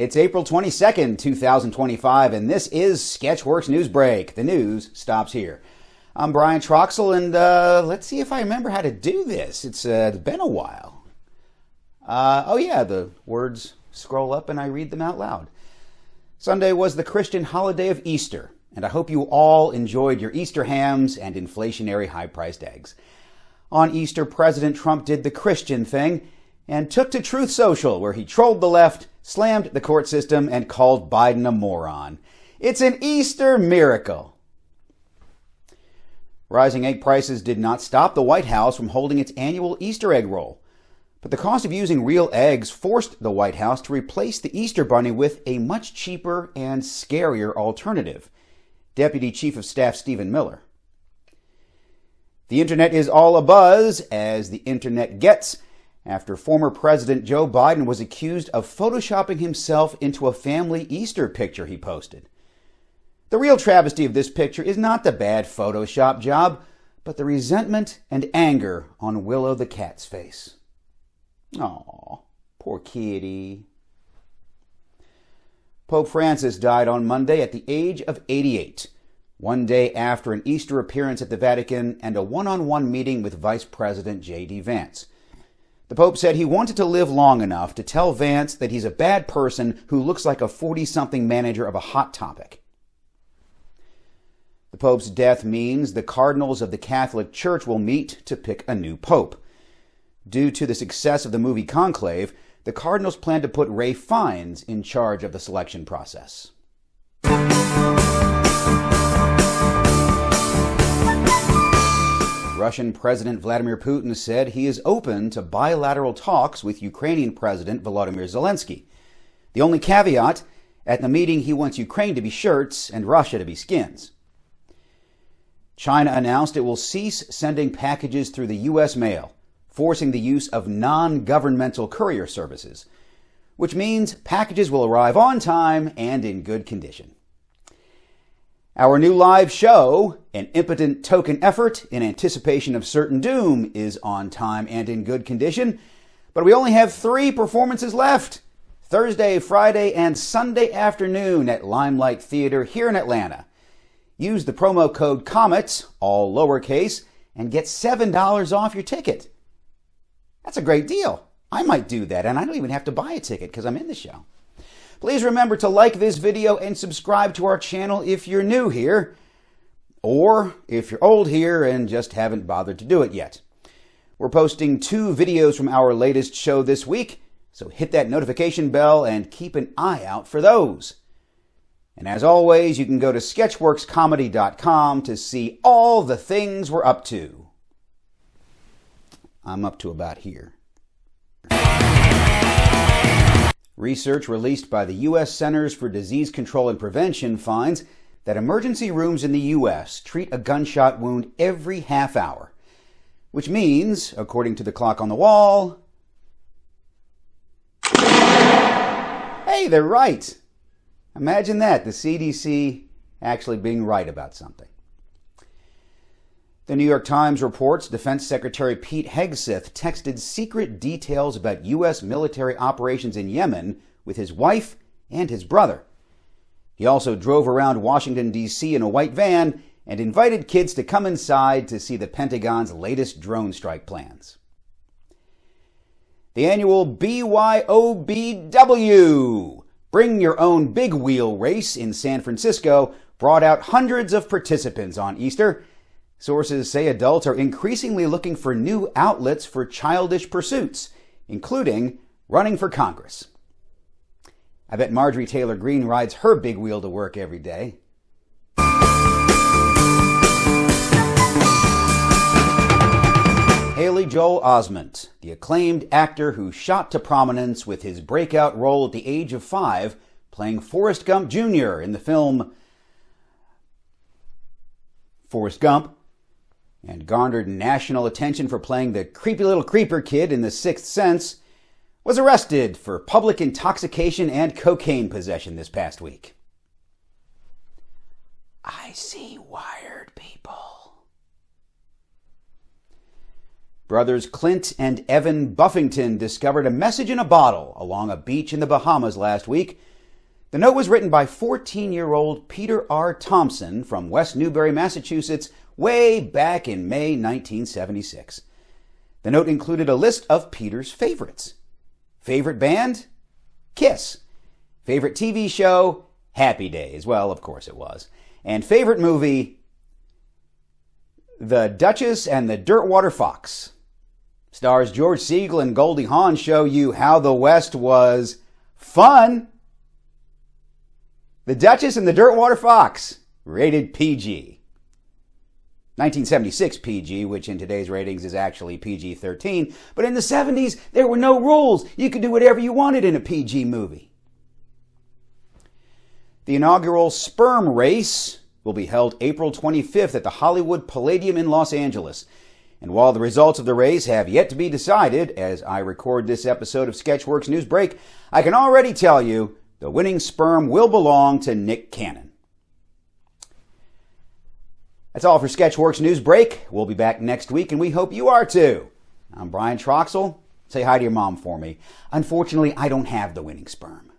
It's April 22nd, 2025, and this is Sketchworks NewsBrake. The news stops here. I'm Brian Troxel, and let's see if I remember how to do this. It's been a while. Oh yeah, the words scroll up and I read them out loud. Sunday was the Christian holiday of Easter, and I hope you all enjoyed your Easter hams and inflationary high-priced eggs. On Easter, President Trump did the Christian thing and took to Truth Social, where he trolled the left, slammed the court system, and called Biden a moron. It's an Easter miracle. Rising egg prices did not stop the White House from holding its annual Easter egg roll. But the cost of using real eggs forced the White House to replace the Easter bunny with a much cheaper and scarier alternative. Deputy Chief of Staff Stephen Miller. The internet is all abuzz, as the internet gets, after former President Joe Biden was accused of photoshopping himself into a family Easter picture he posted. The real travesty of this picture is not the bad Photoshop job, but the resentment and anger on Willow the cat's face. Aw, poor kitty. Pope Francis died on Monday at the age of 88, one day after an Easter appearance at the Vatican and a one-on-one meeting with Vice President J.D. Vance. The Pope said he wanted to live long enough to tell Vance that he's a bad person who looks like a 40-something manager of a Hot Topic. The Pope's death means the cardinals of the Catholic Church will meet to pick a new pope. Due to the success of the movie Conclave, the cardinals plan to put Ray Fiennes in charge of the selection process. Russian President Vladimir Putin said he is open to bilateral talks with Ukrainian President Volodymyr Zelensky. The only caveat, at the meeting he wants Ukraine to be shirts and Russia to be skins. China announced it will cease sending packages through the U.S. mail, forcing the use of non-governmental courier services, which means packages will arrive on time and in good condition. Our new live show, an impotent token effort in anticipation of certain doom, is on time and in good condition, but we only have 3 performances left: Thursday, Friday, and Sunday afternoon at Limelight Theater here in Atlanta. Use the promo code COMET, all lowercase, and get $7 off your ticket. That's a great deal. I might do that, and I don't even have to buy a ticket because I'm in the show. Please remember to like this video and subscribe to our channel if you're new here, or if you're old here and just haven't bothered to do it yet. We're posting 2 videos from our latest show this week, so hit that notification bell and keep an eye out for those. And as always, you can go to sketchworkscomedy.com to see all the things we're up to. I'm up to about here. Research released by the U.S. Centers for Disease Control and Prevention finds that emergency rooms in the U.S. treat a gunshot wound every half hour, which means, according to the clock on the wall, hey, they're right. Imagine that, the CDC actually being right about something. The New York Times reports Defense Secretary Pete Hegseth texted secret details about U.S. military operations in Yemen with his wife and his brother. He also drove around Washington, D.C. in a white van and invited kids to come inside to see the Pentagon's latest drone strike plans. The annual BYOBW, Bring Your Own Big Wheel race in San Francisco, brought out hundreds of participants on Easter. Sources say adults are increasingly looking for new outlets for childish pursuits, including running for Congress. I bet Marjorie Taylor Greene rides her big wheel to work every day. Haley Joel Osment, the acclaimed actor who shot to prominence with his breakout role at the age of 5, playing Forrest Gump Jr. in the film Forrest Gump, and garnered national attention for playing the creepy little creeper kid in The Sixth Sense, was arrested for public intoxication and cocaine possession this past week. I see wired people. Brothers Clint and Evan Buffington discovered a message in a bottle along a beach in the Bahamas last week, The note was written by 14-year-old Peter R. Thompson from West Newbury, Massachusetts, way back in May 1976. The note included a list of Peter's favorites. Favorite band? Kiss. Favorite TV show? Happy Days. Well, of course it was. And favorite movie? The Duchess and the Dirtwater Fox. Stars George Siegel and Goldie Hawn show you how the West was fun. The Duchess and the Dirtwater Fox, rated PG. 1976 PG, which in today's ratings is actually PG-13. But in the 70s, there were no rules. You could do whatever you wanted in a PG movie. The inaugural sperm race will be held April 25th at the Hollywood Palladium in Los Angeles. And while the results of the race have yet to be decided, as I record this episode of Sketchworks NewsBrake, I can already tell you the winning sperm will belong to Nick Cannon. That's all for Sketchworks NewsBrake. We'll be back next week, and we hope you are too. I'm Brian Troxel. Say hi to your mom for me. Unfortunately, I don't have the winning sperm.